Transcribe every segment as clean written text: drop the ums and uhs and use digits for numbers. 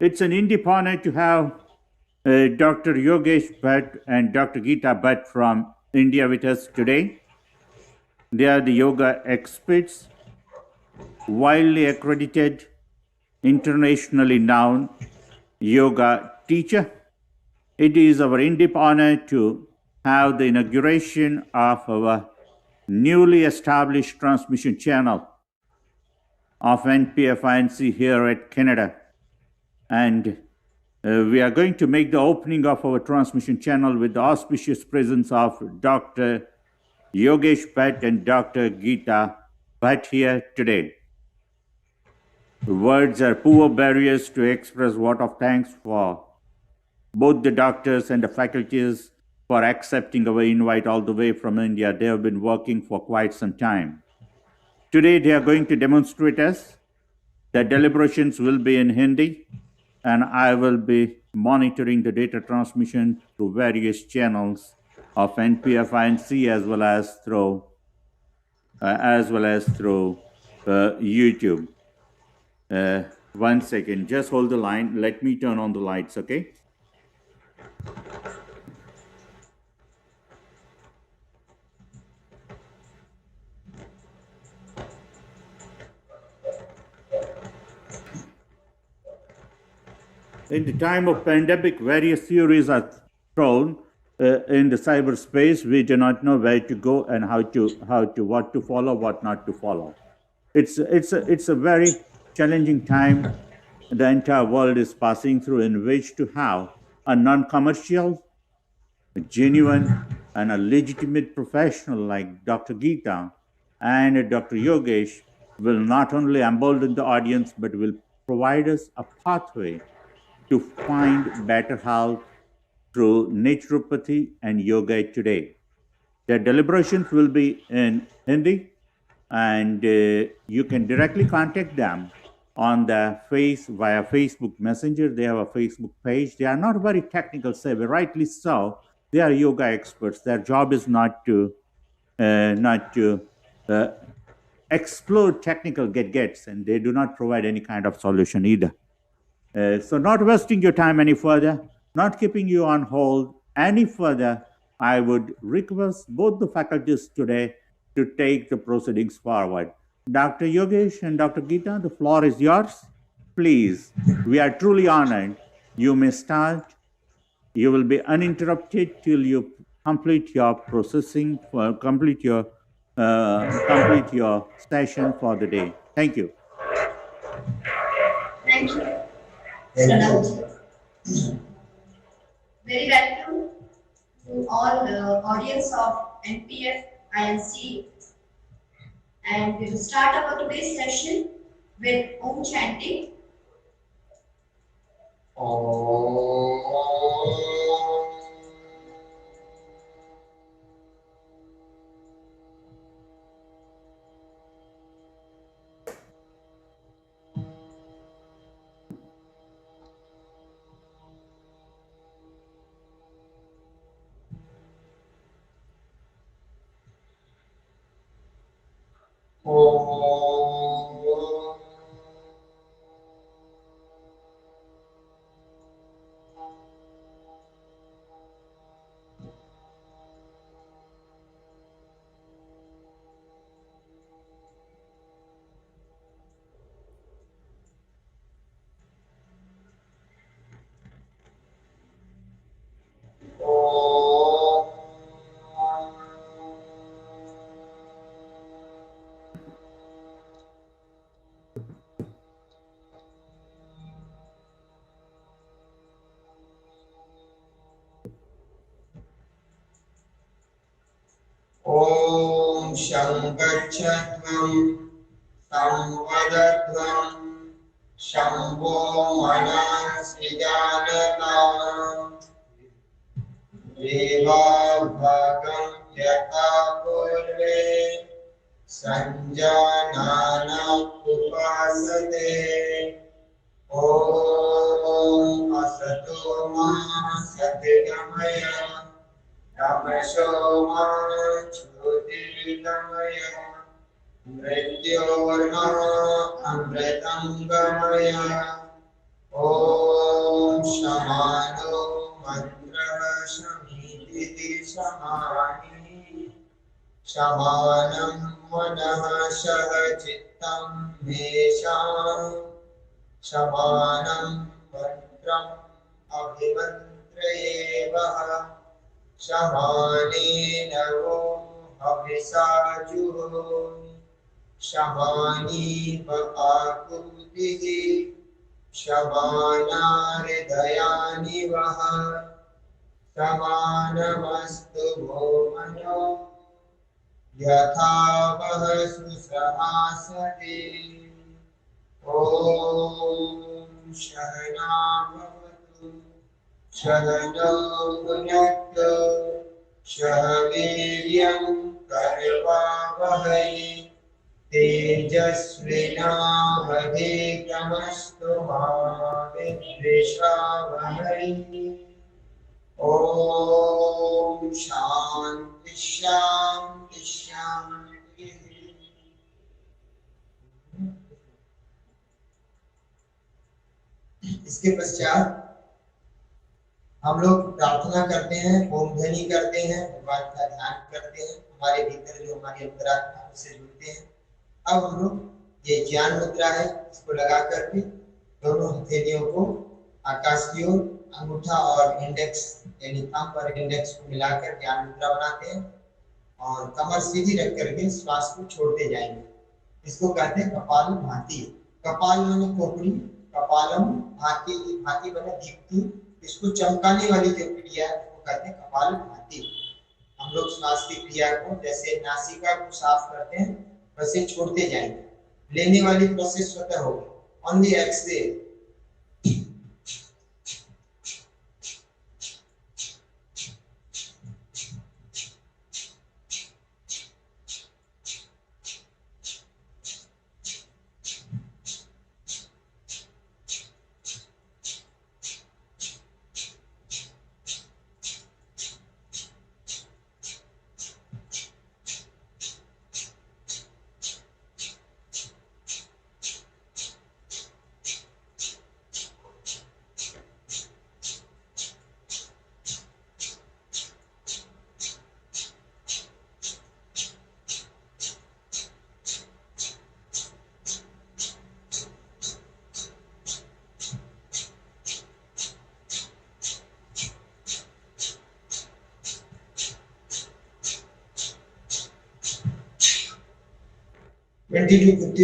It's an indeed honor to have Dr. Yogesh Bhatt and Dr. Geeta Bhatt from India with us today. They are the yoga experts, widely accredited, internationally known yoga teacher. It is our indeed honor to have the inauguration of our newly established transmission channel of NPAFInc here at Canada. And we are going to make the opening of our transmission channel with the auspicious presence of Dr. Yogesh Bhatt and Dr. Geeta Bhatt here today. Words are poor barriers to express vote of thanks for both the doctors and the faculties for accepting our invite all the way from India. They have been working for quite some time. Today they are going to demonstrate us. The deliberations will be in Hindi, and I will be monitoring the data transmission through various channels of NPAFInc as well as through YouTube. 1 second, just hold the line. Let me turn on the lights, okay? In the time of pandemic, various theories are thrown in the cyberspace. We do not know where to go and what to follow, what not to follow. It's a very challenging time the entire world is passing through, in which to have a non-commercial, genuine, and a legitimate professional like Dr. Geeta and Dr. Yogesh will not only embolden the audience, but will provide us a pathway to find better health through naturopathy and yoga today. The deliberations will be in Hindi, and you can directly contact them on the via Facebook Messenger. They have a Facebook page. They are not very technical savvy, rightly so. They are yoga experts. Their job is not to explore technical gadgets, and they do not provide any kind of solution either. So not wasting your time any further, not keeping you on hold any further, I would request both the faculties today to take the proceedings forward. Dr. Yogesh and Dr. Geeta, the floor is yours. Please, we are truly honored. You may start. You will be uninterrupted till you complete your processing, complete your session for the day. Thank you. Thank you. Very welcome to all the audience of NPAFInc, and we will start our today's session with Om chanting. Om Shankachatvam Samvadathvam Shambho Manas Vijanata Deva Bhagam Yata Purve Sanjanana Upasate Om Asato Ma Satyagamaya Tamasoma Jyotirgamaya Mrityorma Amritangamaya Om समानो मन्त्रः समीतिः समानि समानं मनः सह चित्तं येषां समानं मन्त्रम् अभिमन्त्रयेवः समानेन वो हविषा जुहोमि समानी आकुतिः समाना हृदयानि वः समानमस्तु भोमनो यथा वः सुसमासते ॐ सहना भवतु सहनौ भुनक्तु सह वीर्यं करवावहै तेजस्विनावधीतमस्तु मा विद्विषावहै ॐ शान्ति शान्ति शान्तिः। इसके पश्चात हम लोग प्रार्थना करते हैं, ओम ध्वनि करते हैं, भगवान का ध्यान करते हैं, हमारे भीतर जो हमारी अंतरात्मा उससे जुड़ते हैं। अब हम लोग ये ज्ञान मुद्रा है, इसको लगा करके दोनों हथेलियों को आकाश की ओर अंगूठा और इंडेक्स यानी थंब और इंडेक्स को मिलाकर ज्ञान मुद्रा बनाते हैं और कमर सीधी रख करके श्वास को छोड़ते जाएंगे। इसको कहते हैं कपाल भाती। कपाल माने खोपड़ी, कपालम भाती, भाती माने दीप्ति, इसको चमकाने वाली जो क्रिया है उसको कहते हैं कपाल भाती। हम लोग श्वास की क्रिया को जैसे नासिका को साफ करते हैं वैसे छोड़ते जाएंगे। लेने वाली प्रोसेस स्वतः होगी। Only exhale.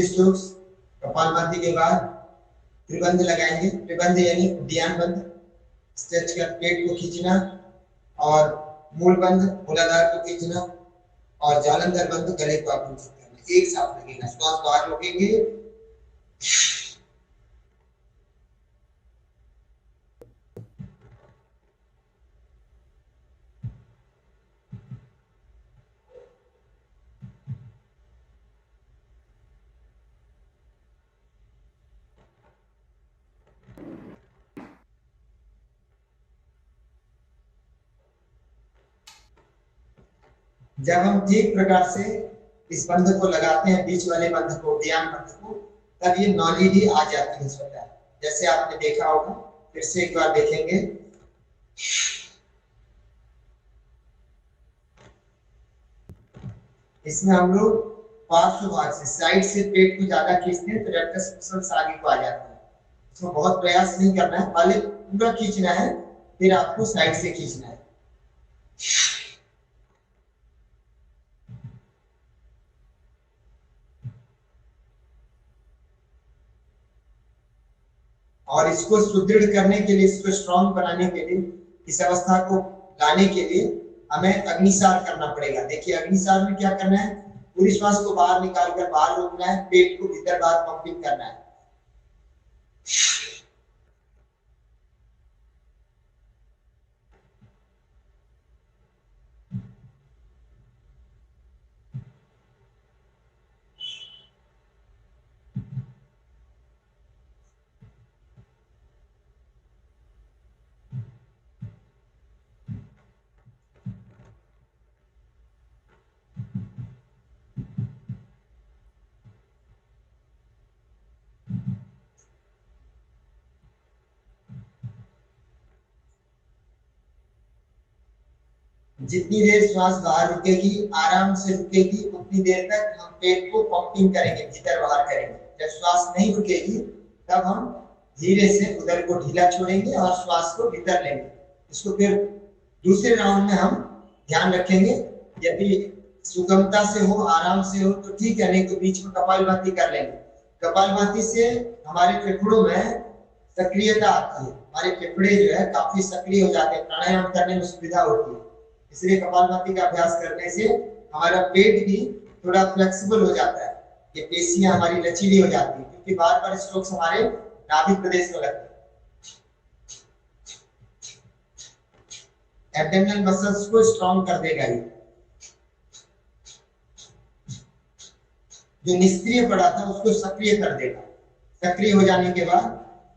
स्ट्रोक्स कपालभाति के बाद त्रिबंध लगाएंगे। त्रिबंध यानी उद्यान बंध, स्ट्रेच कर पेट को खींचना, और मूल बंध मूलाधार को खींचना, और जालंधर बंध गले को आकुंचित करना। एक साथ लगेगा। श्वास बाहर रोकेंगे, जब हम ठीक प्रकार से इस बंध को लगाते हैं, बीच वाले बंध को, उद्यान बंध को, तब ये नौली भी आ जाती है स्वतः, जैसे आपने देखा होगा। फिर से एक बार देखेंगे। इसमें हम लोग पार्श्व भाग से, साइड से पेट को ज्यादा खींचते हैं तो रेक्टस मसल्स आगे को आ जाते हैं। इसमें बहुत प्रयास नहीं करना है, पहले पूरा खींचना है, फिर आपको साइड से खींचना है। और इसको सुदृढ़ करने के लिए, इसको स्ट्रॉन्ग बनाने के लिए, इस अवस्था को लाने के लिए हमें अग्निसार करना पड़ेगा। देखिए अग्निसार में क्या करना है, पूरी श्वास को बाहर निकाल कर बाहर रोकना है, पेट को भीतर बाहर पंपिंग करना है। जितनी देर श्वास बाहर रुकेगी, आराम से रुकेगी, उतनी देर तक हम पेट को पंपिंग करेंगे, भीतर बाहर करेंगे। जब श्वास नहीं रुकेगी तब हम धीरे से उदर को ढीला छोड़ेंगे और श्वास को भीतर लेंगे। इसको फिर दूसरे राउंड में हम ध्यान रखेंगे। यदि सुगमता से हो, आराम से हो तो ठीक है, नहीं तो बीच में कपालभाति कर लेंगे। कपालभाति से हमारे फेफड़ों में सक्रियता आती है, हमारे फेफड़े जो है काफी सक्रिय हो जाते हैं, प्राणायाम करने में सुविधा होती है। इसलिए कपालभाति का अभ्यास करने से हमारा पेट भी थोड़ा फ्लेक्सिबल हो जाता है, ये पेशियां हमारी लचीली हो जाती है, क्योंकि बार बार स्ट्रोक्स हमारे नाभि प्रदेश में लगते हैं। एब्डोमिनल मसल्स को स्ट्रॉन्ग कर देगा ये। जो निष्क्रिय पड़ा था उसको सक्रिय कर देगा। सक्रिय हो जाने के बाद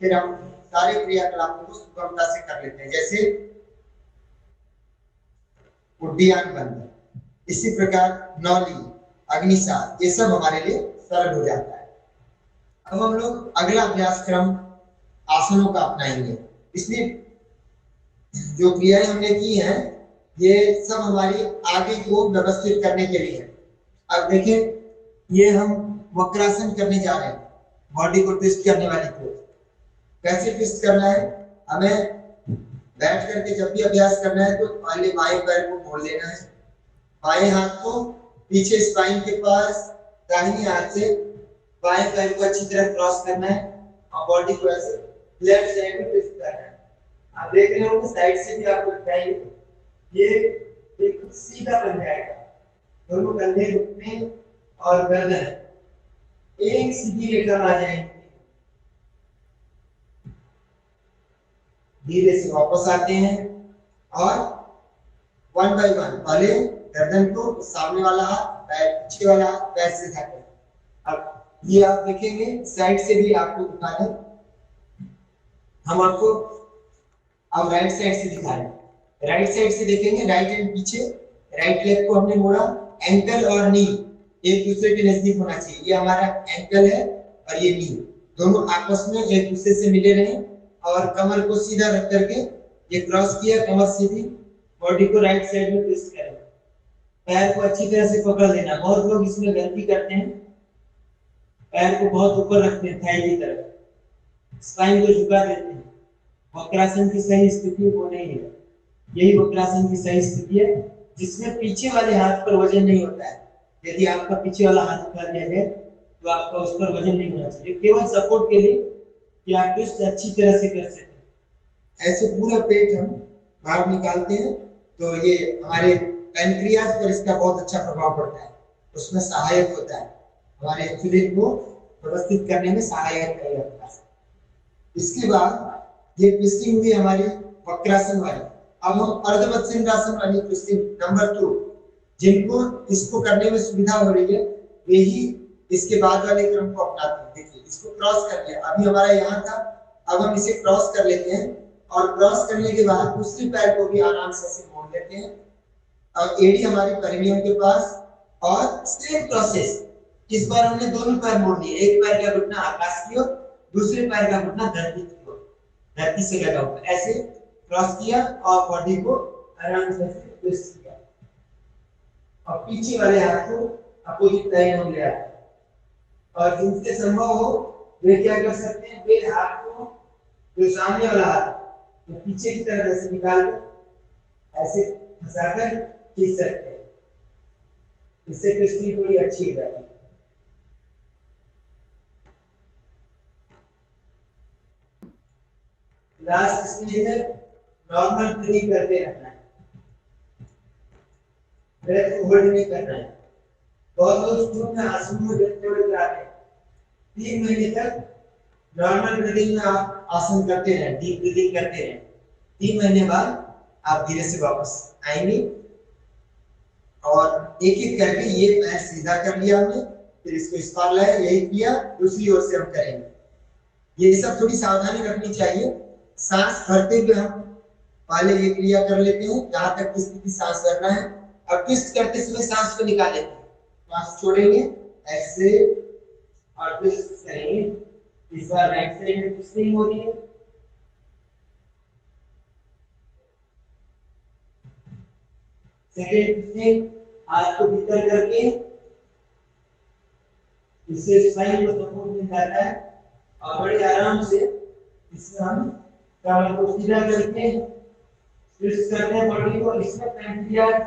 फिर हम सारे क्रियाकलापों को सुगमता से कर लेते हैं, जैसे उड्डयन बंद, इसी प्रकार नौली, अग्निसार, ये सब हमारे लिए सरल हो जाता है। अब हम लोग अगला अभ्यास क्रम आसनों का अपनाएंगे। इसलिए जो क्रियाएं हमने की हैं ये सब हमारी आगे को व्यवस्थित करने के लिए है। अब देखें, ये हम वक्रासन करने जा रहे हैं, बॉडी को ट्विस्ट करने वाली पोज। कैसे ट्विस्ट करना है? हमें बैठ करके जब भी अभ्यास करना है तो पहले बाएं पैर को मोड़ लेना है, बाएं हाथ को पीछे स्पाइन के पास, दाहिने हाथ से बाएं पैर को अच्छी तरह क्रॉस करना है और बॉडी को ऐसे लेफ्ट साइड में ट्विस्ट करना है। आप देख रहे हो साइड से भी आपको दिखाई, ये बिल्कुल सीधा बन जाएगा। दोनों कंधे घुटने और गर्दन एक सीधी रेखा में आ जाएंगे। धीरे से वापस आते हैं और वन बाय वन पहले गर्दन को, सामने वाला हाथ, पैर पीछे वाला हाथ, पैर से उठाते हैं। अब ये आप देखेंगे साइड से भी आपको दिखा दें, हम आपको अब राइट साइड से दिखा रहे हैं। राइट साइड से देखेंगे, राइट हैंड पीछे, राइट लेग को हमने मोड़ा, एंकल और नी एक दूसरे के नजदीक होना चाहिए। ये हमारा एंकल है और ये नी, दोनों आपस में एक दूसरे से मिले रहे और कमर को सीधा रख करके ये क्रॉस किया, कमर सीधी, बॉडी को राइट साइड में ट्विस्ट करें, पैर को अच्छी तरह से पकड़ लेना। बहुत लोग इसमें गलती करते हैं, पैर को बहुत ऊपर रखते हैं थाई की तरफ, स्पाइन को झुका देते हैं। वक्रासन की सही स्थिति वो नहीं है। यही वक्रासन की सही स्थिति है जिसमें पीछे वाले हाथ पर वजन नहीं होता है। यदि आपका पीछे वाला हाथ उठा दिया जाए तो आपका उस पर वजन नहीं होना चाहिए, केवल सपोर्ट के लिए कि आप ट्विस्ट अच्छी तरह से कर सकें। ऐसे पूरा पेट हम बाहर निकालते हैं तो ये हमारे पैनक्रियाज पर इसका बहुत अच्छा प्रभाव पड़ता है, उसमें सहायक होता है, हमारे इंसुलिन को व्यवस्थित करने में सहायक करता है। इसके बाद ये ट्विस्टिंग हुई हमारी वक्रासन वाली। अब हम अर्धवत्सेन्द्रासन वाली ट्विस्टिंग नंबर 2, जिनको इसको करने में सुविधा हो रही है वे ही इसके बाद वाले क्रम को अपनाते हैं। देखिए इसको क्रॉस कर लिया, अभी हमारा यहाँ था, अब हम इसे क्रॉस कर लेते हैं और क्रॉस करने के बाद दूसरी पैर को भी आराम से ऐसे मोड़ लेते हैं। अब एड़ी हमारी परिनियम के पास और सेम प्रोसेस, इस बार हमने दोनों पैर मोड़ लिए, एक पैर का घुटना आकाश की ओर, दूसरे पैर का घुटना धरती की ओर, धरती से लगा हुआ, ऐसे क्रॉस किया और बॉडी को आराम से ट्विस्ट किया और पीछे वाले हाथ को अपोजिट लाइन में ले आए। और जिनसे संभव हो वे क्या कर सकते हैं, वे हाथ को जो सामने वाला हाथ तो पीछे की तरफ ऐसे निकाल कर ऐसे फंसाकर खींच सकते हैं, इससे ट्विस्टिंग थोड़ी अच्छी हो जाती है। लास्ट स्टेज है नॉर्मल ब्रीथिंग करते रहना है, ब्रेथ होल्ड नहीं करना है। बहुत लोग शुरू में आसन में ब्रेथ होल्ड कराते हैं, 3 महीने तक नॉर्मल ब्रीथिंग में आप आसन करते रहें, डीप ब्रीथिंग करते रहें। 3 महीने बाद आप धीरे से वापस आएंगे और एक एक करके ये पैर सीधा कर लिया हमने, फिर इसको इस पार लाए, यही किया, दूसरी ओर से हम करेंगे। ये सब थोड़ी सावधानी रखनी चाहिए। सांस भरते हुए हम पहले ये क्रिया कर लेते हैं, जहां तक किस की सांस भरना है। अब ट्विस्ट करते समय सांस को निकाल लेते हैं, सांस छोड़ेंगे ऐसे और ट्विस्ट करेंगे। इस बार राइट साइड में ट्विस्टिंग हो रही है, सेकेंड ट्विस्टिंग, हाथ को भीतर करके, इससे स्पाइन को सपोर्ट मिल जाता है और बड़े आराम से इसमें हम कमर को सीधा करके ट्विस्ट करते हैं बॉडी को। इसमें पैंक्रियाज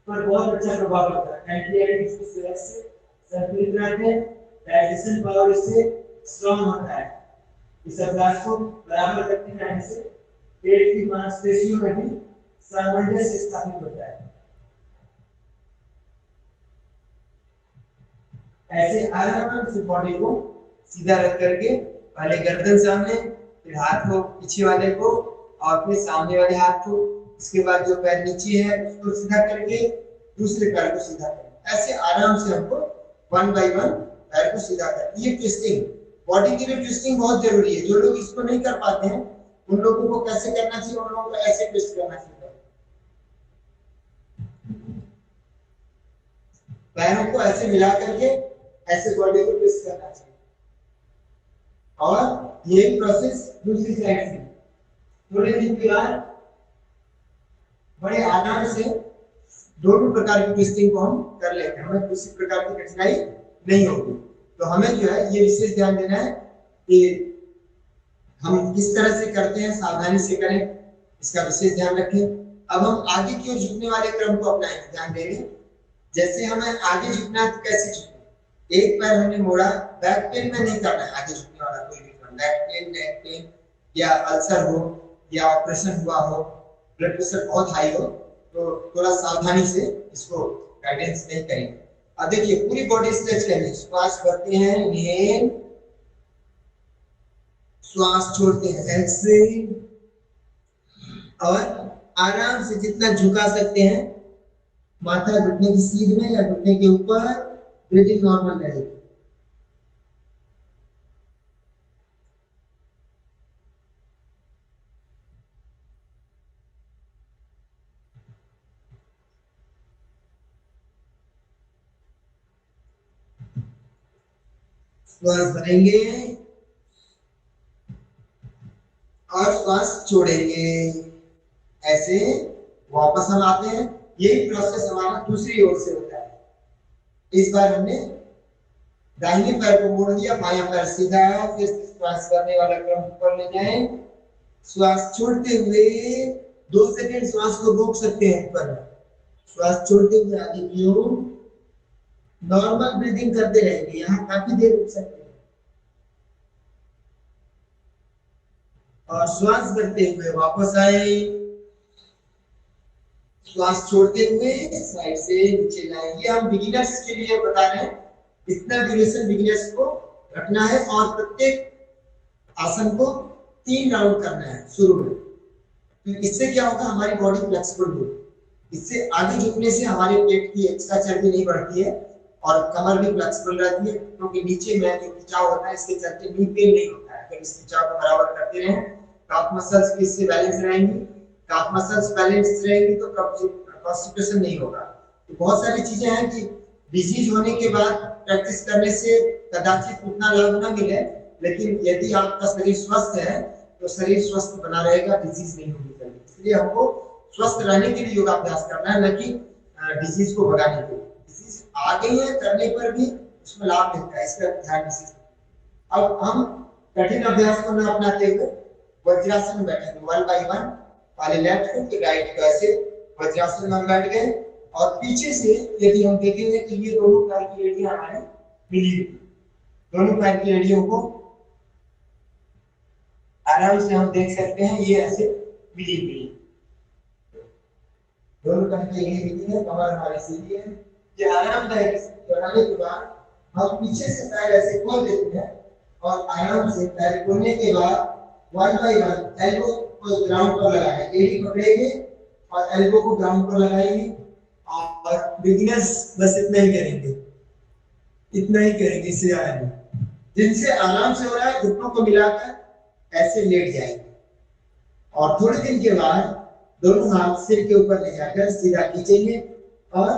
पर बहुत अच्छा प्रभाव पड़ता है। पैंक्रियाज इसकी सेहत से संतुलित रहते हैं, डाइजेशन पावर इससे स्ट्रांग होता है। इस अभ्यास को बराबर करते रहने से पेट की मांसपेशियों में भी सामंजस्य स्थापित होता है। ऐसे आराम से बॉडी को सीधा रख करके पहले गर्दन सामने, फिर हाथ को पीछे वाले को और फिर सामने वाले हाथ को, इसके बाद जो पैर नीचे है उसको सीधा करके दूसरे पैर को सीधा करें। ऐसे आराम से हमको वन बाय वन पैर को सीधा करें। ये ट्विस्टिंग बॉडी के लिए ट्विस्टिंग बहुत जरूरी है। जो लोग इसको नहीं कर पाते हैं उन लोगों को कैसे करना चाहिए, उन लोगों को ऐसे ट्विस्ट करना चाहिए। पैरों को ऐसे मिला करके ऐसे बॉडी को ट्विस्ट करना चाहिए और यही प्रोसेस दूसरी साइड से थोड़े दिन के बाद बड़े आराम से दोनों प्रकार की ट्विस्टिंग को हम कर लेते हैं। हमें किसी प्रकार की कठिनाई नहीं होगी। तो हमें जो है ये विशेष ध्यान देना है कि हम किस तरह से करते हैं, सावधानी से करें, इसका विशेष ध्यान रखें। अब हम आगे की ओर झुकने वाले क्रम को अपनाएंगे, ध्यान देंगे। जैसे हमें आगे झुकना है तो कैसे झुकना, एक पैर हमने मोड़ा, बैक पेन में नहीं करना है आगे झुकने वाला कोई भी क्रम। बैक पेन, नेक पेन या अल्सर हो या ऑपरेशन हुआ हो, ब्लड प्रेशर बहुत हाई हो तो थोड़ा सावधानी से इसको गाइडेंस नहीं करेंगे। अब देखिए पूरी बॉडी स्ट्रेच करेंगे, श्वास भरते हैं, इनहेल, श्वास छोड़ते हैं, एक्सहेल, और आराम से जितना झुका सकते हैं माथा घुटने की सीध में या घुटने के ऊपर, ब्रीदिंग नॉर्मल रहेगी। श्वास भरेंगे और श्वास छोड़ेंगे। ऐसे वापस हम आते हैं। यही प्रोसेस हमारा दूसरी ओर से होता है। इस बार हमने दाहिने पैर को मोड़ दिया, बायां पैर सीधा है, फिर श्वास करने वाला क्रम ऊपर ले जाएं। श्वास छोड़ते हुए 2 सेकंड श्वास को रोक सकते हैं ऊपर। श्वास छोड़ते हुए आगे की ओर नॉर्मल ब्रीदिंग करते रहेंगे। यहाँ काफी देर रुक सकते हैं और श्वास करते हुए वापस आए। श्वास छोड़ते हुए साइड से नीचे लाएंगे। हम बिगिनर्स के लिए बता रहे हैं, इतना ड्यूरेशन बिगिनर्स को रखना है और प्रत्येक आसन को 3 राउंड करना है शुरू में। तो इससे क्या होगा, हमारी बॉडी फ्लेक्सिबल होगी। इससे आगे झुकने से हमारे पेट की एक्स्ट्रा चर्बी नहीं बढ़ती है और कमर भी फ्लेक्सिबल रहती है, क्योंकि नीचे में जो खिंचाव होता है इसके चलते नी पेन नहीं होता है। अगर इस खिंचाव को बराबर करते रहें, काफ मसल्स भी इससे बैलेंस रहेंगी। काफ मसल्स बैलेंस रहेंगी तो कॉन्स्टिपेशन नहीं होगा। तो बहुत सारी चीजें हैं कि डिजीज होने के बाद प्रैक्टिस करने से कदाचित उतना लाभ ना मिले, लेकिन यदि आपका शरीर स्वस्थ है तो शरीर स्वस्थ बना रहेगा, डिजीज नहीं होगी। इसलिए हमको स्वस्थ रहने के लिए योगाभ्यास करना है, न कि डिजीज को भगाने के लिए। डिजीज आ गई है करने पर भी उसमें लाभ मिलता है, इसका ध्यान विशेष। अब हम कठिन अभ्यास को न अपनाते हुए वज्रासन में बैठेंगे, 1 बाय 1। पहले लेफ्ट को फिर राइट को, ऐसे वज्रासन में बैठ गए और पीछे से यदि हम देखेंगे तो ये दोनों पैर की एड़ियां हमारी मिली हुई, दोनों पैर की एड़ियों को आराम से हम देख सकते हैं, ये ऐसे मिली हुई है। दोनों पैर की एड़ियां मिली है, कमर हमारी सीधी है। ये आरामदायक बनाने के बाद हम पीछे से पैर ऐसे खोल देते हैं और आराम से पैर खोलने के बाद 1 बाय 1 एल्बो को ग्राउंड पर लगाएंगे, एड़ी पकड़ेंगे और एल्बो को ग्राउंड पर लगाएंगे। और बिगिनर्स बस इतना ही करेंगे, इतना ही करेंगे, इससे आएंगे। जिनसे आराम से हो रहा है घुटनों को मिलाकर ऐसे लेट जाएंगे और थोड़े दिन के बाद दोनों हाथ सिर के ऊपर ले जाकर सीधा खींचेंगे और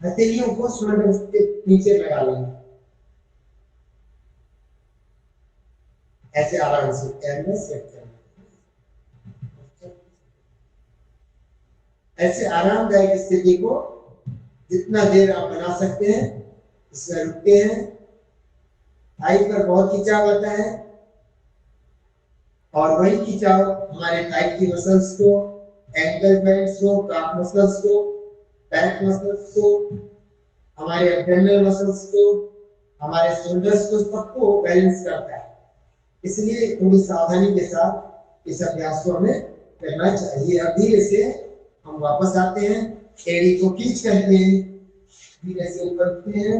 हथेलियों को शोल्डर के नीचे लगा लेंगे। ऐसे आराम से पैर में सेट करेंगे। ऐसे आरामदायक स्थिति को जितना देर आप बना सकते हैं इसमें रुकते हैं। थाई पर बहुत खिंचाव आता है और वही खिंचाव हमारे थाई की मसल्स को, एंकल जॉइंट्स को, काफ मसल्स को, बैक मसल्स को, हमारे एब्डोमिनल मसल्स को, हमारे शोल्डर्स को, सबको बैलेंस करता है। इसलिए थोड़ी सावधानी के साथ इस अभ्यास को हमें करना चाहिए। अब धीरे से हम वापस आते हैं, एड़ी को खींच करके धीरे से ऊपर उठते हैं,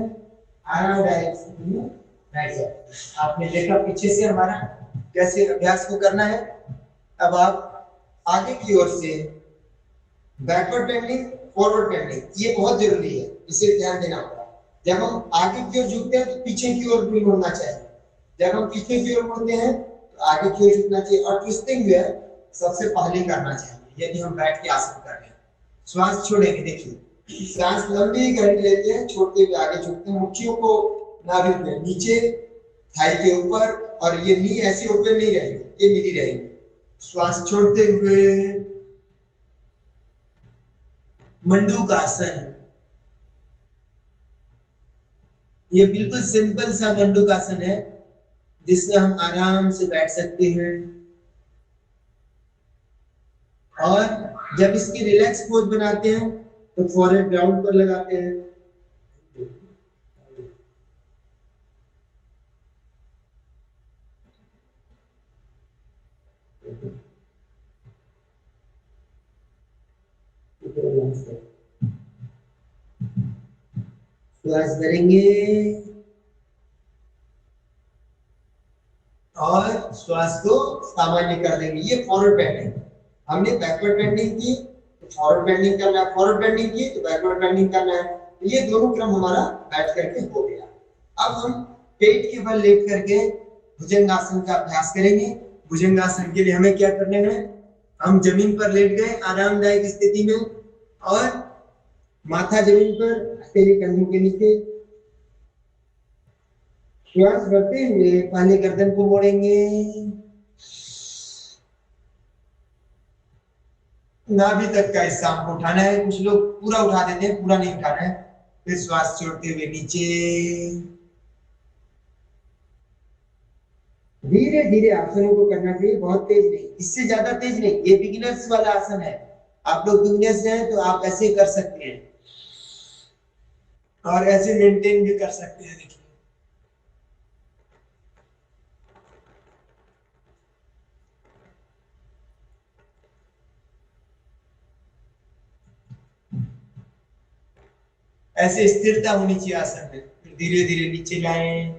आरामदायक स्थिति में बैठ जाते हैं। आपने देखा पीछे से हमारा कैसे अभ्यास को करना है। अब आप आगे की ओर से बैकवर्ड बेंडिंग, फॉरवर्ड बेंडिंग, ये बहुत जरूरी है, इसे ध्यान देना होगा। जब हम आगे की ओर झुकते हैं तो पीछे की ओर भी मुड़ना चाहिए, जब हम पीछे की ओर मुड़ते हैं तो आगे की ओर झुकना चाहिए। और ट्विस्टिंग जो है सबसे पहले करना चाहिए यदि हम बैठ के आसन कर रहे हैं। श्वास छोड़ेंगे, देखिए सांस लंबी गहरी लेते हैं, छोड़ते हुए आगे झुकते हैं, मुट्ठियों को नाभि पे नीचे, थाई के ऊपर, और ये नी ऐसे ऊपर नहीं रहेगी, ये मिली रहेगी। श्वास छोड़ते हुए मंडूकासन, ये बिल्कुल सिंपल सा मंडूकासन है जिसमें हम आराम से बैठ सकते हैं। और जब इसकी रिलैक्स पोज बनाते हैं तो फॉरहेड ग्राउंड पर लगाते हैं। श्वास भरेंगे और श्वास को सामान्य कर देंगे। ये फॉरवर्ड बेंडिंग, हमने बैकवर्ड बेंडिंग की तो फॉरवर्ड बेंडिंग करना है, फॉरवर्ड बेंडिंग की तो बैकवर्ड बेंडिंग करना है। तो ये दोनों क्रम हमारा बैठ करके हो गया। अब हम पेट के बल लेट करके भुजंगासन का अभ्यास करेंगे। भुजंगासन के लिए हमें क्या करना है, हम जमीन पर लेट गए आरामदायक स्थिति में और माथा जमीन पर, हथेली कंधों के नीचे। श्वास भरते हुए पहले गर्दन को मोड़ेंगे, नाभि तक का हिस्सा हमको उठाना है। कुछ लोग पूरा उठा देते हैं, पूरा नहीं उठाना है। फिर श्वास छोड़ते हुए नीचे, धीरे धीरे आसनों को करना चाहिए, बहुत तेज नहीं, इससे ज्यादा तेज नहीं। ये बिगिनर्स वाला आसन है, आप लोग बिगिनर्स हैं तो आप ऐसे कर सकते हैं और ऐसे मेंटेन भी कर सकते हैं। देखिए ऐसे स्थिरता होनी चाहिए आसन में। फिर धीरे धीरे नीचे लाएं।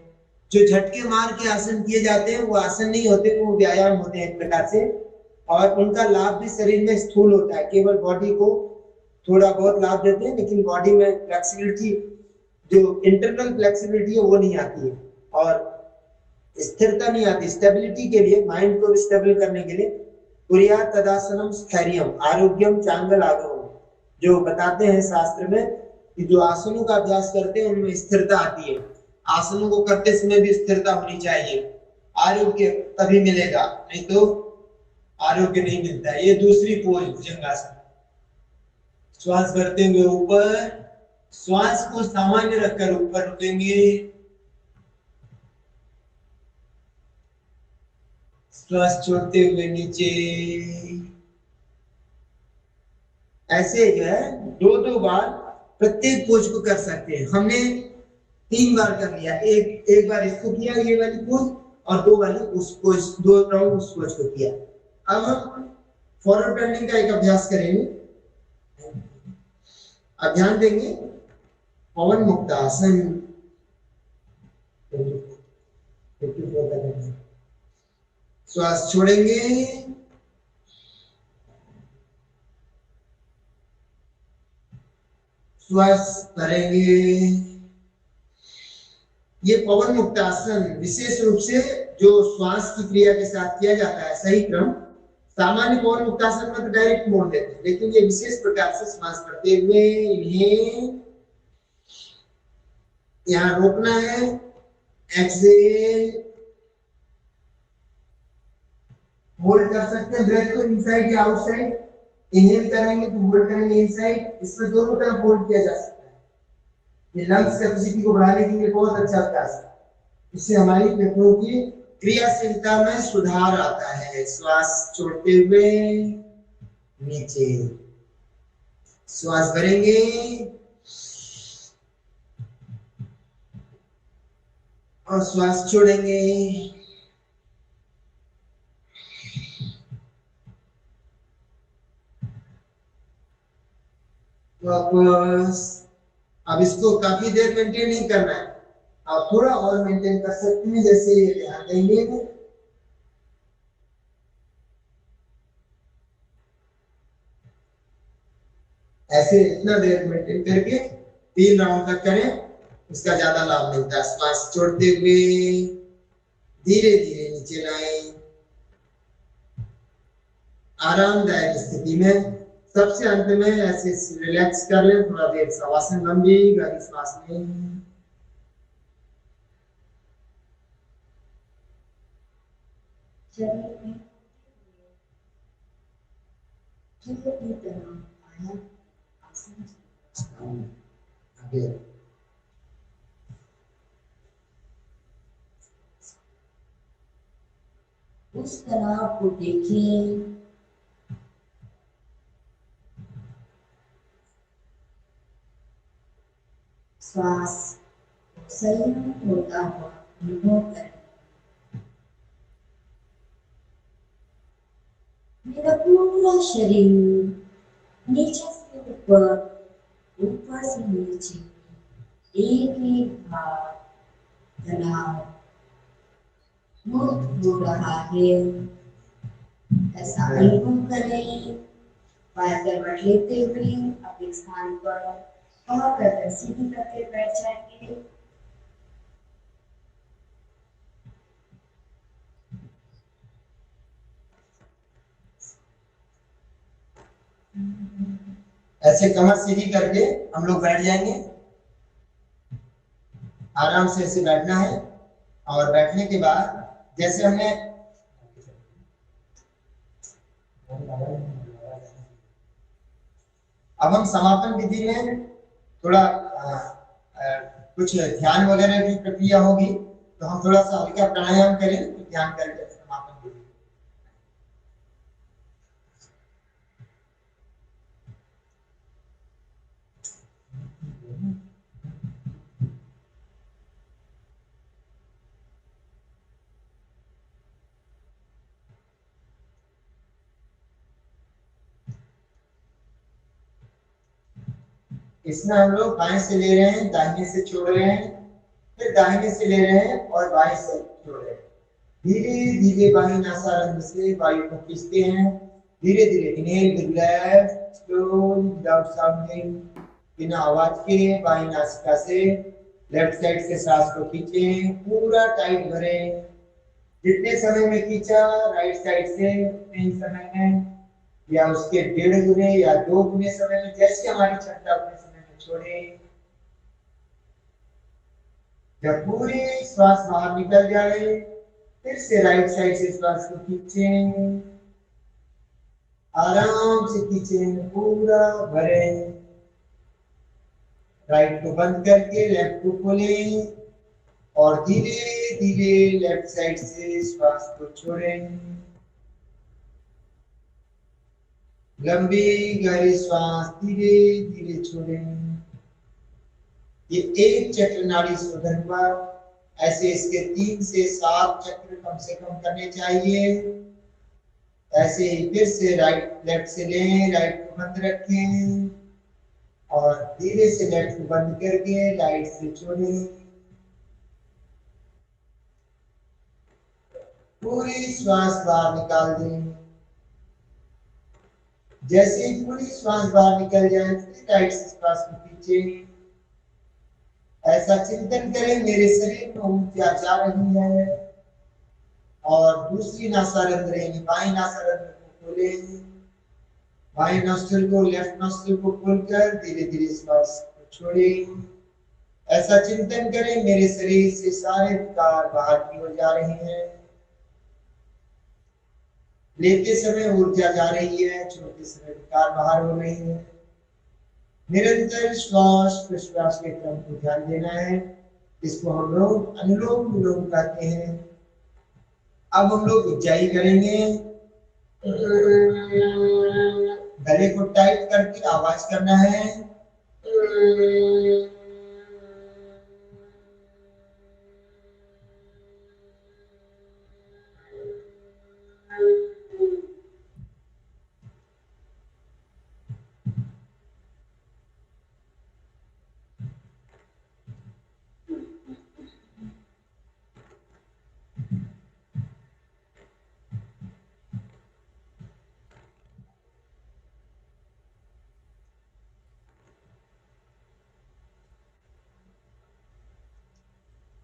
जो झटके मार के आसन किए जाते हैं वो आसन नहीं होते, वो व्यायाम होते हैं एक प्रकार से, और उनका लाभ भी शरीर में स्थूल होता है, केवल बॉडी को थोड़ा बहुत लाभ देते हैं, लेकिन बॉडी में फ्लेक्सिबिलिटी, जो इंटरनल फ्लेक्सिबिलिटी है वो नहीं आती है और स्थिरता नहीं आती। स्टेबिलिटी के लिए, माइंड को स्टेबल करने के लिए कुर्या तदासनम स्थैर्यम आरोग्यम चांगल आग्रह, जो बताते हैं शास्त्र में कि जो आसनों का अभ्यास करते हैं उनमें स्थिरता आती है। आसनों को करते समय भी स्थिरता होनी चाहिए, आरोग्य तभी मिलेगा, नहीं तो आरोग्य नहीं मिलता है। ये दूसरी पोज भुजंगासन। श्वास भरते हुए ऊपर, श्वास को सामान्य रखकर ऊपर रुकेंगे, श्वास छोड़ते हुए नीचे। ऐसे जो है दो दो बार प्रत्येक पोज को कर सकते हैं। हमने 3 बार कर लिया, एक बार इसको किया ये वाली पोज, और 2 वाली उस पोज, 2 राउंड उस पोज को किया। अब हम फॉरवर्ड बेंडिंग का एक अभ्यास करेंगे। अब ध्यान देंगे, पवन मुक्त आसन, श्वास छोड़ेंगे, श्वास भरेंगे। ये पवन मुक्त आसन विशेष रूप से जो श्वास की क्रिया के साथ किया जाता है, सही क्रम। सामान्य पवन मुक्त आसन में तो डायरेक्ट मोड़ देते हैं, लेकिन ये विशेष प्रकार से श्वास करते हुए इन्हें यहाँ रोकना है, एक्सेल, होल्ड कर सकते हैं ब्रेथ को इनसाइड या आउटसाइड, इनहेल करेंगे तो होल्ड करेंगे इनसाइड, इसमें दोनों तरफ होल्ड किया जा सकता है। ये लंग्स कैपेसिटी को बढ़ाने के लिए बहुत अच्छा अभ्यास है। इससे हमारी फेफड़ों की क्रियाशीलता में सुधार आता है। श्वास छोड़ते हुए नीचे, श्वास भरेंगे और श्वास छोड़ेंगे। वापस। अब इसको काफी देर मेंटेन नहीं करना है, आप थोड़ा और मेंटेन कर सकते हैं, जैसे ध्यान देंगे। ऐसे इतना देर मेंटेन करके 3 राउंड तक करें, उसका ज्यादा लाभ मिलता है। श्वास छोड़ते हुए धीरे धीरे नीचे लाएं, आरामदायक स्थिति में। सबसे अंत में ऐसे रिलैक्स कर लें, थोड़ा देर शवासन लंबी गहरी श्वास लें। उस तनाव को देखें, श्वास संयम होता हुआ अनुभव करें। मेरा पूरा शरीर नीचे से ऊपर, ऊपर से नीचे एक एक भाग तनाव मुक्त हो रहा है, ऐसा अनुभव करें। बाएं करवट लेते हुए अपने स्थान पर और गर्दन सीधी करके बैठ जाएंगे। ऐसे कमर सीधी करके हम लोग बैठ जाएंगे। आराम से ऐसे बैठना है, और बैठने के बाद जैसे हमने अब हम समापन विधि में थोड़ा कुछ ध्यान वगैरह की प्रक्रिया होगी, तो हम थोड़ा सा हल्का प्राणायाम करें, तो ध्यान करके समापन विधि। इसमें हम लोग बाएं से ले रहे हैं, दाहिने से छोड़ रहे हैं, फिर दाहिने से ले रहे हैं और बाएं से छोड़ रहे हैं। धीरे धीरे बाएं नासारंध्र से वायु को खींचते हैं। धीरे धीरे inhale with left, slowly without sounding, बिना आवाज के बाएं नासिका से लेफ्ट साइड से सांस को खींचें, पूरा टाइट भरें। जितने समय में खींचा राइट साइड से, उतने समय में या उसके 1.5 गुने या 2 गुने समय में, जैसे हमारी क्षमता उतने समय में छोड़ें। जब पूरी श्वास बाहर निकल जाए, फिर से राइट साइड से श्वास को खींचें, आराम से खींचें, पूरा भरें। राइट को बंद करके लेफ्ट को खोलें और धीरे धीरे लेफ्ट साइड से श्वास को छोड़ें। लंबी गहरी श्वास धीरे धीरे छोड़ें। ये एक चक्र नाड़ी शोधन पर ऐसे इसके 3 से 7 चक्र कम से कम करने चाहिए। ऐसे ही फिर से राइट लेफ्ट से लें, राइट को बंद रखें और धीरे से लेफ्ट को बंद करके राइट से छोड़ें। पूरी श्वास बाहर निकाल दें। जैसे ही पूरी श्वास बाहर निकल जाए, फिर राइट से श्वास को खींचें। ऐसा चिंतन करें, मेरे शरीर में ऊर्जा जा रही है, और दूसरी नासारंध्र यानी बाएं नासारंध्र को खोलें। बाएं नोस्ट्रिल को, लेफ्ट नोस्ट्रिल को खोलकर धीरे धीरे श्वास को छोड़ें। ऐसा चिंतन करें, मेरे शरीर से सारे विकार बाहर की ओर जा रहे हैं। लेते समय ऊर्जा जा रही है, छोड़ते समय विकार बाहर हो रही है। निरंतर श्वास प्रश्वास के क्रम को ध्यान देना है, इसको हम लोग अनुलोम विलोम कहते हैं। अब हम लोग ऊंचाई करेंगे, गले को टाइट करके आवाज करना है।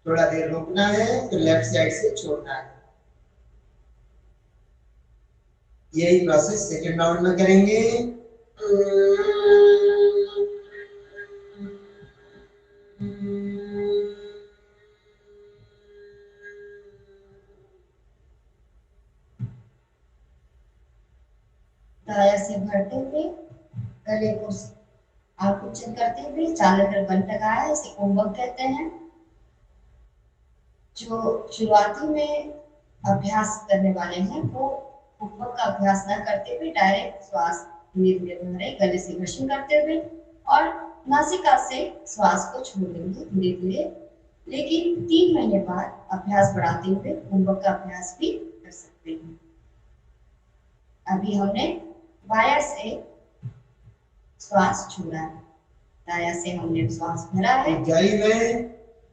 थोड़ा देर रोकना है, तो लेफ्ट साइड से छोड़ना है। यही प्रोसेस सेकेंड राउंड में करेंगे। दाया से भरते हुए गले को आकुंचन करते हुए चालकर बंद लगाया, इसे कुंभक कहते हैं। जो शुरुआती में अभ्यास करने वाले हैं वो कुंभक का अभ्यास न करते हुए डायरेक्ट श्वास धीरे धीरे भरे, गले से घर्षण करते हुए और नासिका से श्वास को छोड़ेंगे धीरे धीरे। लेकिन 3 महीने बाद अभ्यास बढ़ाते हुए कुंभक का अभ्यास भी कर सकते हैं। अभी हमने बाया से श्वास छोड़ा है, दाया से हमने श्वास भरा है। ऊंचाई में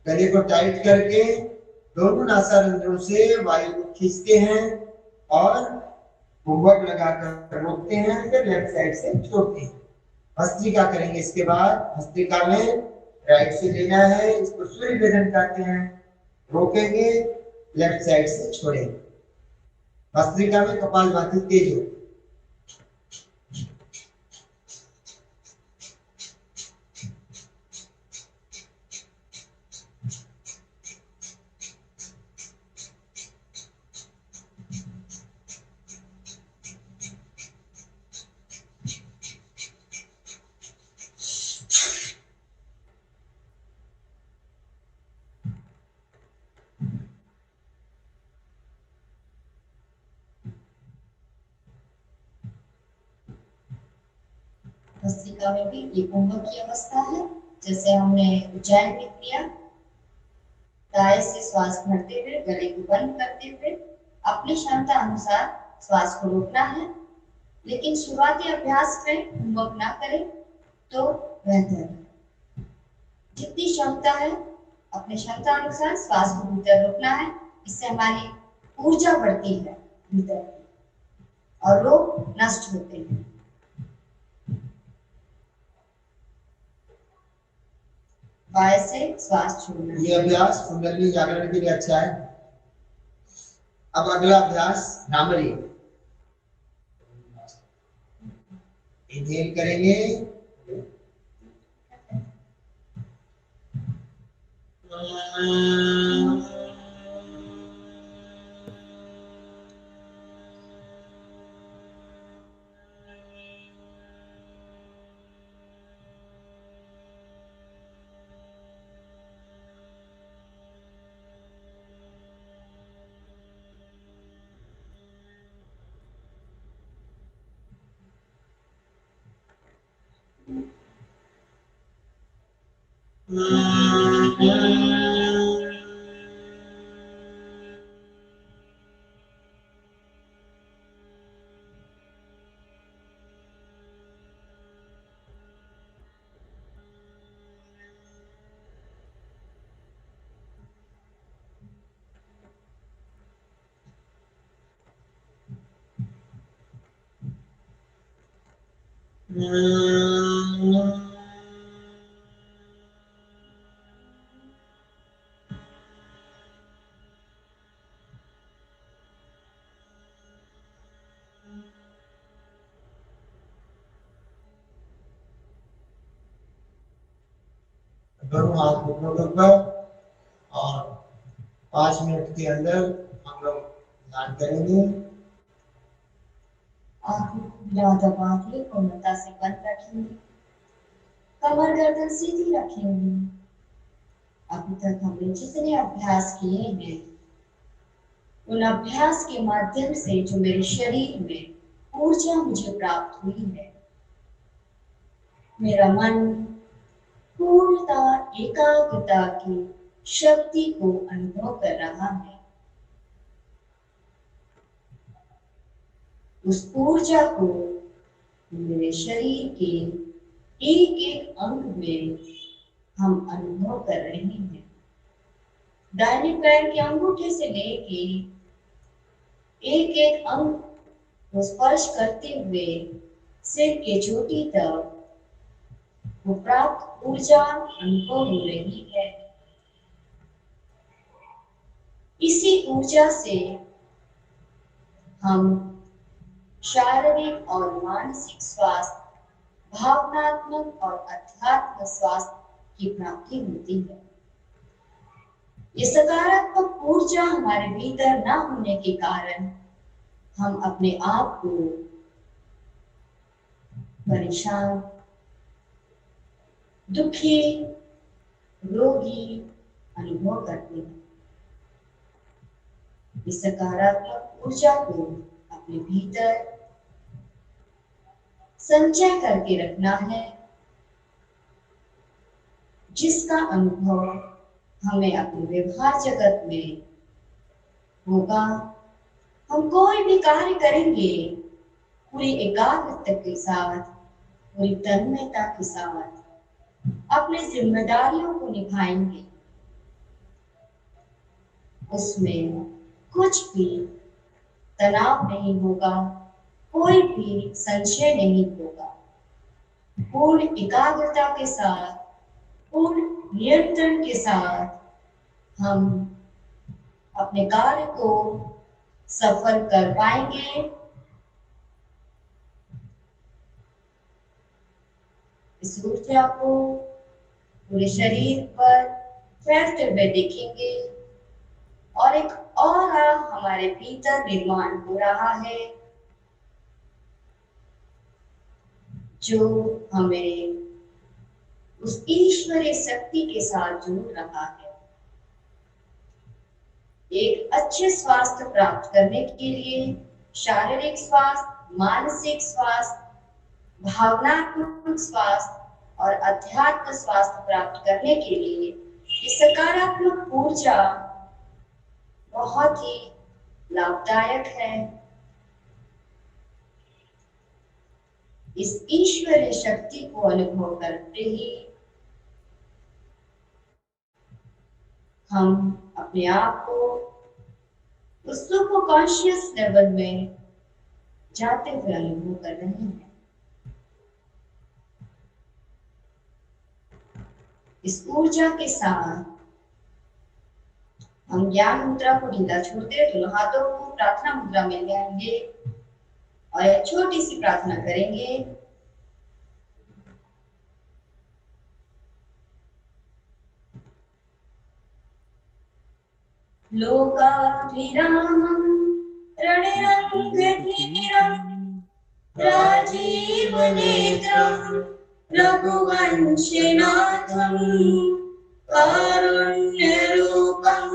गले को टाइट करके दोनों नासारंध्रों से वायु को खींचते हैं और कुंभक लगाकर रोकते हैं, फिर लेफ्ट साइड से छोड़ते हैं। भस्त्रिका करेंगे। इसके बाद भस्त्रिका में राइट से लेना है, इसको सूर्य वेदन कहते हैं। रोकेंगे, लेफ्ट साइड से छोड़ेंगे। भस्त्रिका में कपालभाति तेज हो। भस्त्रिका में भी ये कुंभक की अवस्था है, जैसे हमने ऊंचाई में किया। दाएं से श्वास भरते हुए गले को बंद करते हुए अपनी क्षमता अनुसार श्वास को रोकना है, लेकिन शुरुआती अभ्यास में कुंभक ना करें तो बेहतर है। जितनी क्षमता है अपनी क्षमता अनुसार श्वास को भीतर रोकना है, इससे हमारी ऊर्जा बढ़ती है भीतर और रोग नष्ट होते हैं। बाएं से श्वास छोड़ना। ये अभ्यास कुंडली जागरण के लिए अच्छा है। अब अगला अभ्यास भ्रामरी। इनहेल करेंगे, दोनों हाथ घुटनों के ऊपर और 5 मिनट के अंदर हम लोग ध्यान करेंगे। आंखों को बिना दबाए पूर्णता से बंद रखेंगे, कमर गर्दन सीधी रखेंगे। अभी तक हमने जितने अभ्यास किए हैं उन अभ्यास के माध्यम से जो मेरे शरीर में ऊर्जा मुझे प्राप्त हुई है, मेरा मन पूर्णता एकाग्रता की शक्ति को अनुभव कर रहा है। उस ऊर्जा को मेरे शरीर के एक एक अंग में हम अनुभव कर रहे हैं। दाहिने पैर के अंगूठे से लेके एक एक अंग को स्पर्श करते हुए सिर के चोटी तक वो प्राप्त ऊर्जा अनुभव हो रही है। इसी ऊर्जा से हम शारीरिक और मानसिक स्वास्थ्य, भावनात्मक और आध्यात्मिक स्वास्थ्य की प्राप्ति होती है। ये सकारात्मक ऊर्जा हमारे भीतर न होने के कारण हम अपने आप को परेशान, दुखी, रोगी अनुभव करते हैं। इस सकारात्मक ऊर्जा को अपने भीतर संचय करके रखना है, जिसका अनुभव हमें अपने व्यवहार जगत में होगा। हम कोई भी कार्य करेंगे पूरी एकाग्रता के साथ, पूरी तन्मयता के साथ अपनी जिम्मेदारियों को निभाएंगे। उसमें कुछ भी तनाव नहीं होगा, कोई भी संशय नहीं होगा। पूर्ण एकाग्रता के साथ, पूर्ण नियंत्रण के साथ हम अपने कार्य को सफल कर पाएंगे। इस ऊर्जा को पूरे शरीर पर फैलते हुए देखेंगे और एक ऑरा हमारे भीतर निर्माण हो रहा है, जो हमें उस ईश्वरीय शक्ति के साथ जोड़ रहा है। एक अच्छे स्वास्थ्य प्राप्त करने के लिए शारीरिक स्वास्थ्य, मानसिक स्वास्थ्य, भावनात्मक स्वास्थ्य और आध्यात्मिक स्वास्थ्य प्राप्त करने के लिए ये सकारात्मक ऊर्जा बहुत ही लाभदायक है। इस ईश्वरीय शक्ति को अनुभव करते ही हम अपने आप को उस सुपर कॉन्शियस लेवल में जाते हुए अनुभव कर रहे हैं। इस ऊर्जा के साथ हम ज्ञान मुद्रा को ढीला छोड़ते दोनों हाथों को प्रार्थना मुद्रा में ले आएंगे और एक छोटी सी प्रार्थना करेंगे। लोकाभिरामं रणरङ्गधीरं राजीवनेत्रं रघुवंशनाथं कारुण्यरूपं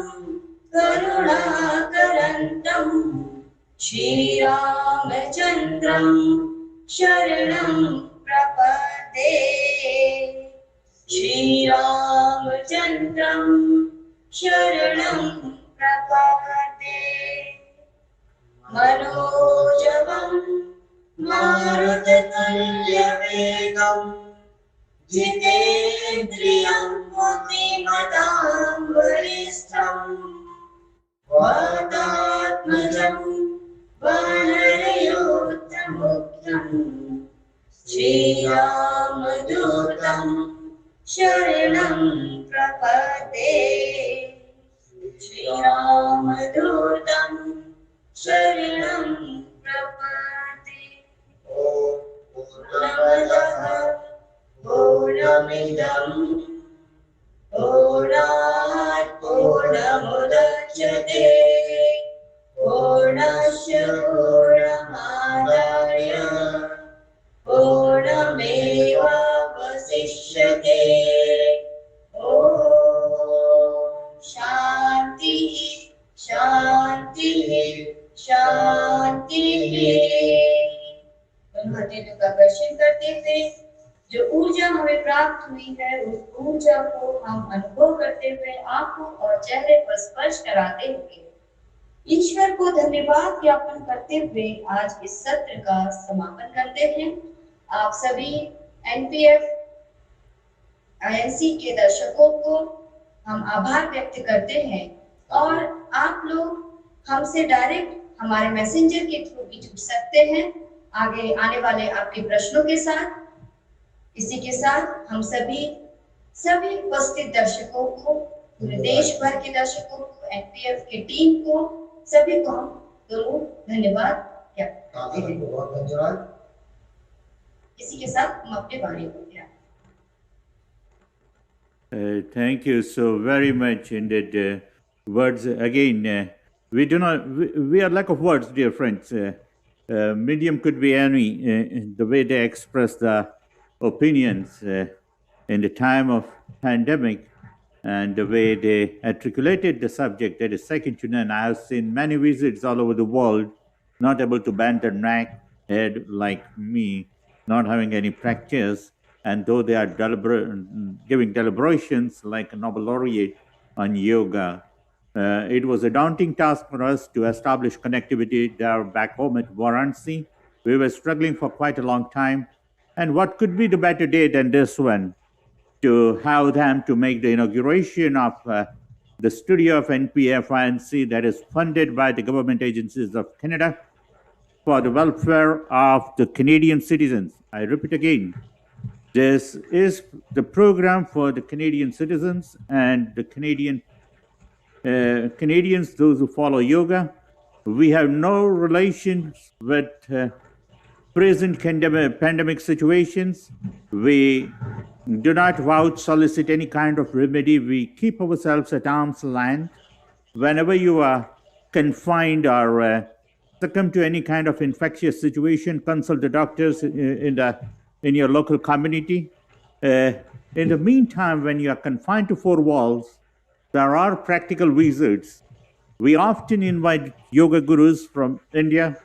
करुणाकरन्तं श्रीरामचन्द्रं शरणं प्रपद्ये। श्रीरामचन्द्रं शरणं प्रपद्ये। मनोजवं मारुततुल्यवेगं जितेन्द्रियं बुद्धिमतां वरिष्ठं वातात्मजं वानरयोद्धमुख्यं श्रीरामदूतं शरणं प्रपद्ये। श्रीरामदूतं शरणं प्रपद्ये। पूर्णमदः पूर्णमिदं पूर्णात् पूर्णमुदच्यते पूर्णस्य पूर्णमादाय पूर्णमेवावशिष्यते। ॐ शान्तिः शान्तिः शान्तिः। दोनों हथेलियों का दर्शन करते हुए जो ऊर्जा हमें प्राप्त हुई है उस ऊर्जा को हम अनुभव करते हुए आंखों और चेहरे पर स्पर्श कराते हुए ईश्वर को धन्यवाद ज्ञापन करते हुए आज इस सत्र का समापन करते हैं। आप सभी एनपीएफ आईएनसी के दर्शकों को हम आभार व्यक्त करते हैं और आप लोग हमसे डायरेक्ट हमारे मैसेंजर के थ्रू भी जुड़ सकते हैं आगे आने वाले आपके प्रश्नों के साथ। इसी के साथ हम सभी उपस्थित दर्शकों को, पूरे देश भर के दर्शकों को, एनपीएफ की टीम को, सभी को हम दोनों धन्यवाद कहते हैं। बहुत धन्यवाद। इसी के साथ हम अपने वाणी को Thank you so very much indeed. Words again. We are lack of words, dear friends. Medium could be any. The way they express the opinions in the time of pandemic, and the way they articulated the subject, that is second to none. I have seen many visits all over the world, not able to bend their neck, head like me, not having any practice. And though they are giving deliberations like a Nobel laureate on yoga, it was a daunting task for us to establish connectivity there back home at Varanasi. We were struggling for quite a long time. And what could be the better day than this one to have them to make the inauguration of the studio of NPAFInc that is funded by the government agencies of Canada for the welfare of the Canadian citizens. I repeat again, this is the program for the Canadian citizens and the Canadians, those who follow yoga. We have no relations with present pandemic situations. We do not solicit any kind of remedy. We keep ourselves at arm's length. Whenever you are confined or succumb to any kind of infectious situation, consult the doctors in your local community. In the meantime, when you are confined to four walls, there are practical visits. We often invite yoga gurus from India,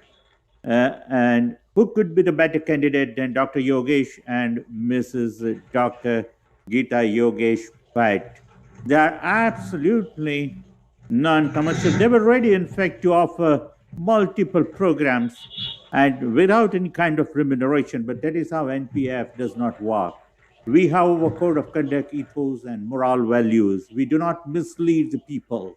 and who could be the better candidate than Dr. Yogesh and Mrs. Dr. Geeta Yogesh Bhatt? They are absolutely non-commercial. They were ready, in fact, to offer multiple programs and without any kind of remuneration, but that is how NPF does not work. We have a code of conduct, ethos, and moral values. We do not mislead the people.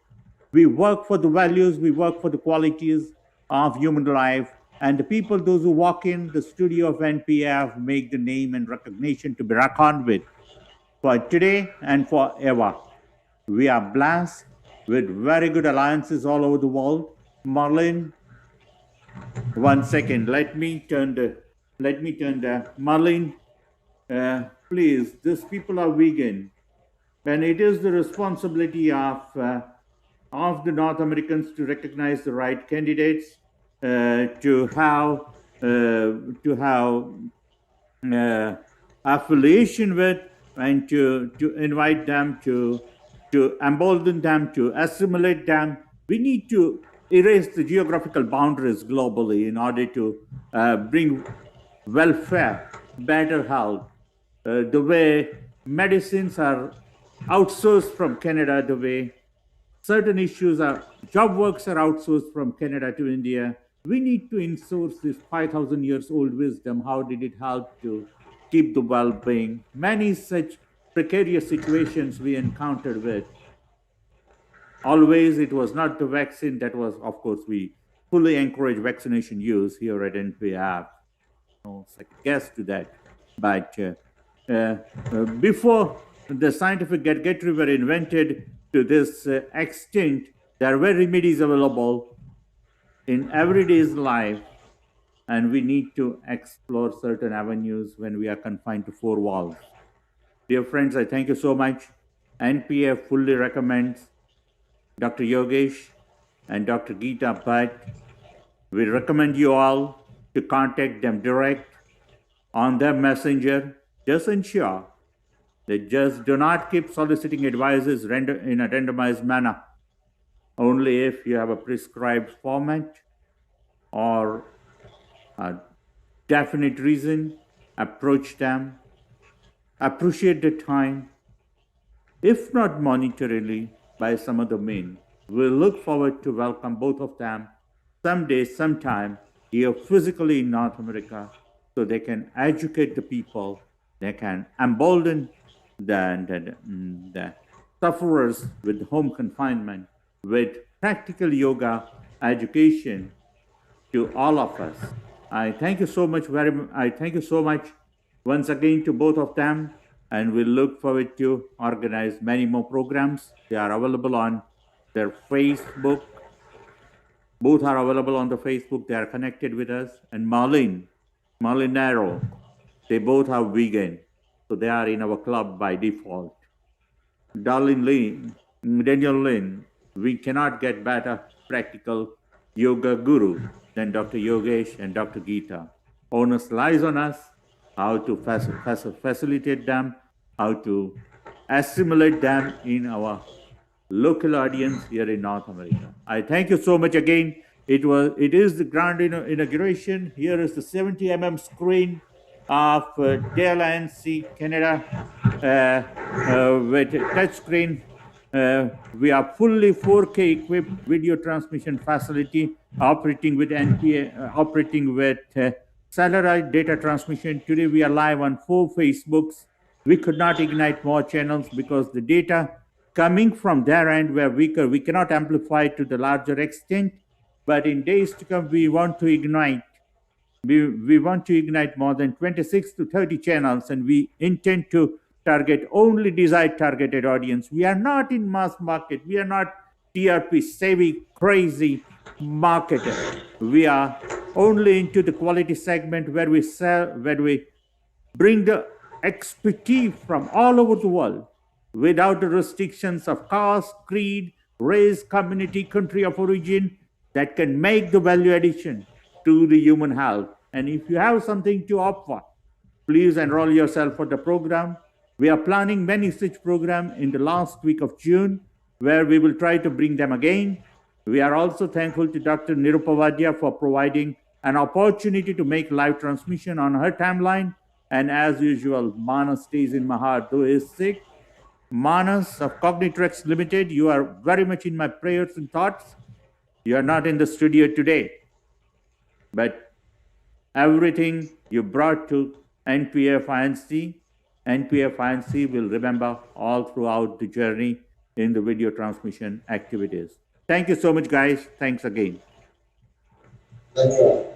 We work for the values, we work for the qualities of human life, and the people, those who walk in the studio of NPF, make the name and recognition to be reckoned with for today and forever. We are blessed with very good alliances all over the world. Marlene, 1 second. Let me turn the Marlene. Please, these people are vegan, and it is the responsibility of the North Americans to recognize the right candidates, to have affiliation with, and to invite them, to embolden them, to assimilate them. We need to erase the geographical boundaries globally in order to bring welfare, better health. The way medicines are outsourced from Canada, the way certain issues job works are outsourced from Canada to India. We need to insource this 5,000 years old wisdom. How did it help to keep the well-being? Many such precarious situations we encountered with. Always, it was not the vaccine that was, of course, we fully encourage vaccination use here at NPF. No second guess to that. But before the scientific gadgetry were invented to this extent, there were remedies available in everyday's life, and we need to explore certain avenues when we are confined to four walls. Dear friends, I thank you so much. NPF fully recommends Dr. Yogesh and Dr. Geeta Bhatt. We recommend you all to contact them direct on their messenger. Just ensure that just do not keep soliciting advices in a randomized manner. Only if you have a prescribed format or a definite reason, approach them, appreciate the time, if not monetarily, by some other means. We look forward to welcome both of them someday, sometime here physically in North America, so they can educate the people, they can embolden the sufferers with home confinement with practical yoga education to all of us. I thank you so much I thank you so much once again to both of them, and we look forward to organize many more programs. They are available on their Facebook. Both are available on the Facebook. They are connected with us. And Molinaro, they both are vegan, so they are in our club by default. Daniel Lin, we cannot get better practical yoga guru than Dr. Yogesh and Dr. Geeta. Onus lies on us how to facilitate them, how to assimilate them in our local audience here in North America. I thank you so much again. It is the grand inauguration. Here is the 70mm screen of Dell NC Canada with touch screen. We are fully 4K equipped video transmission facility operating with satellite data transmission. Today we are live on 4 Facebooks. We could not ignite more channels because the data coming from their end were weaker. We cannot amplify to the larger extent, but in days to come we want to ignite. We want to ignite more than 26 to 30 channels, and we intend to target only desired targeted audience. We are not in mass market. We are not TRP savvy, crazy marketer. We are only into the quality segment where we bring the expertise from all over the world without the restrictions of caste, creed, race, community, country of origin, that can make the value addition to the human health. And if you have something to offer, please enroll yourself for the program. We are planning many such programs in the last week of June, where we will try to bring them again. We are also thankful to Dr. Nirupavadia for providing an opportunity to make live transmission on her timeline. And as usual, Manas stays in my heart, though he is sick. Manas of Cognitrix Limited, you are very much in my prayers and thoughts. You are not in the studio today, but everything you brought to NPAFInc will remember all throughout the journey in the video transmission activities. Thank you so much, guys. Thanks again. Thank you.